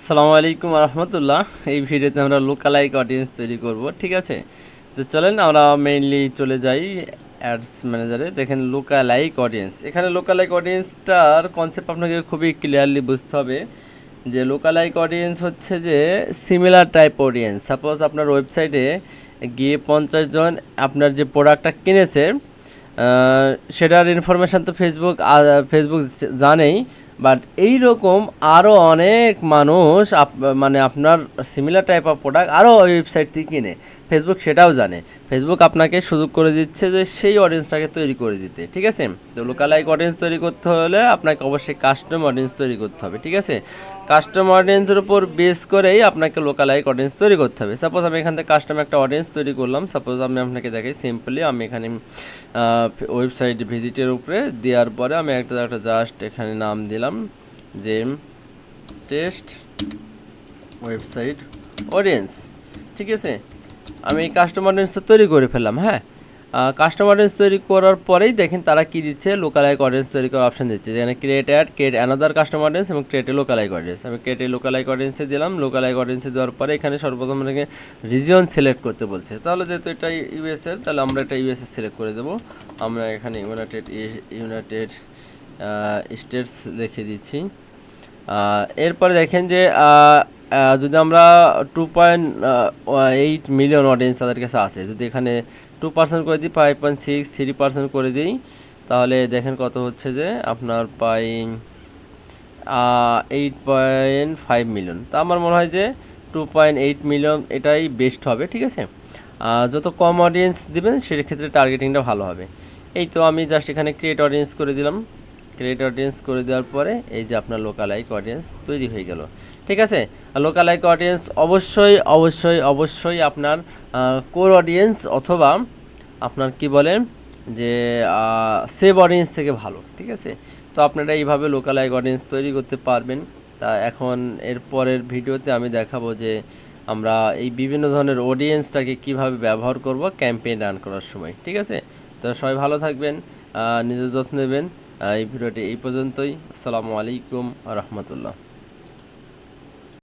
আসসালামু আলাইকুম রহমতুল্লাহ। এই ভিডিওতে আমরা লোকালাইক অডিয়েন্স তৈরি করব, ঠিক আছে। তো চলেন আমরা মেইনলি চলে যাই অ্যাডস ম্যানেজারে। দেখেন লোকালাইক অডিয়েন্স, এখানে লোকালাইক অডিয়েন্সটার কনসেপ্ট আপনাকে খুবই ক্লিয়ারলি বুঝতে হবে যে লোকালাইক অডিয়েন্স হচ্ছে যে সিমিলার টাইপ অডিয়েন্স। সাপোজ আপনার ওয়েবসাইটে গিয়ে 50 জন আপনার যে প্রোডাক্টটা কিনেছে সেটার ইনফরমেশান তো ফেসবুক জানেই, বাট এই রকম আরও অনেক মানুষ মানে আপনার সিমিলার টাইপ অফ প্রোডাক্ট আরও ওয়েবসাইট থেকে কিনে, ফেসবুক সেটাও জানে। ফেসবুক আপনাকে সুযোগ করে দিচ্ছে যে সেই অডিয়েন্সটাকে তৈরি করে দিতে, ঠিক আছে। তো লোকালাইক অডিয়েন্স তৈরি করতে হলে আপনাকে অবশ্যই কাস্টম অডিয়েন্স তৈরি করতে হবে, ঠিক আছে। কাস্টম অডিয়েন্সের উপর বেস করেই আপনাকে লোকালাইক অডিয়েন্স তৈরি করতে হবে। সাপোজ আমি এখান থেকে কাস্টম একটা অডিয়েন্স তৈরি করলাম। সাপোজ আমি আপনাকে দেখাই সিম্পলি, আমি এখানে ওয়েবসাইট ভিজিটের উপরে দেওয়ার পরে আমি একটা জাস্ট এখানে নাম দিলাম যে টেস্ট ওয়েবসাইট অডিয়েন্স, ঠিক আছে। আমি কাস্টমার অডিয়েন্সটা তৈরি করে ফেললাম। হ্যাঁ, কাস্টমার অডিয়েন্স তৈরি করার পরেই দেখেন তারা কি দিচ্ছে, লোকালাইক অডিয়েন্স তৈরি করার অপশন দিচ্ছে, যেখানে create add, create another customer audience এবং ক্রিয়েট এ লোকালাইক অডিয়েন্স। আমি ক্রিয়েট এ লোকালাইক অডিয়েন্সে দিলাম। লোকালাইক অডিয়েন্সে দেওয়ার পরে এখানে সর্বপ্রথম আমাকে রিজিয়ন সিলেক্ট করতে বলছে। তাহলে যেহেতু এটা ইউএসএর, তাহলে আমরা এটা ইউএসএ সিলেক্ট করে দেবো। আমরা এখানে ইউনাইটেড স্টেটস লিখে দিচ্ছি। এরপরে দেখেন যে যদি আমরা 2.8 মিলিয়ন অডিয়েন্স তাদের কাছে আছে, যদি এখানে 2% করে দিই, 5.6, 3% করে দিই, তাহলে দেখেন কত হচ্ছে যে আপনার পাই 8.5 মিলিয়ন। তা আমার মনে হয় যে 2.8 মিলিয়ন এটাই বেস্ট হবে, ঠিক আছে। যত কম অডিয়েন্স দিবেন সেক্ষেত্রে টার্গেটিংটা ভালো হবে। এই তো আমি জাস্ট এখানে ক্রিয়েট অডিয়েন্স করে দিলাম। ক্রিয়েট অডিয়েন্স করে দেওয়ার পরে এই যে আপনার লোকালাইক অডিয়েন্স তৈরি হয়ে গেল, ঠিক আছে। লোকালাইক অডিয়েন্স অবশ্যই অবশ্যই অবশ্যই আপনার কোর অডিয়েন্স অথবা আপনার কি বলে যে সেভ অডিয়েন্স থেকে ভালো, ঠিক আছে। তো আপনারা এইভাবে লোকালাইক অডিয়েন্স তৈরি করতে পারবেন। তা এখন এর পরের ভিডিওতে আমি দেখাবো যে আমরা এই বিভিন্ন ধরনের অডিয়েন্সটাকে কিভাবে ব্যবহার করব ক্যাম্পেইন রান করার সময়, ঠিক আছে। তো সবাই ভালো থাকবেন, নিজের যত্ন নেবেন। এই ভিডিওটি এই পর্যন্তই। আসসালামু আলাইকুম রহমতুল্লাহ।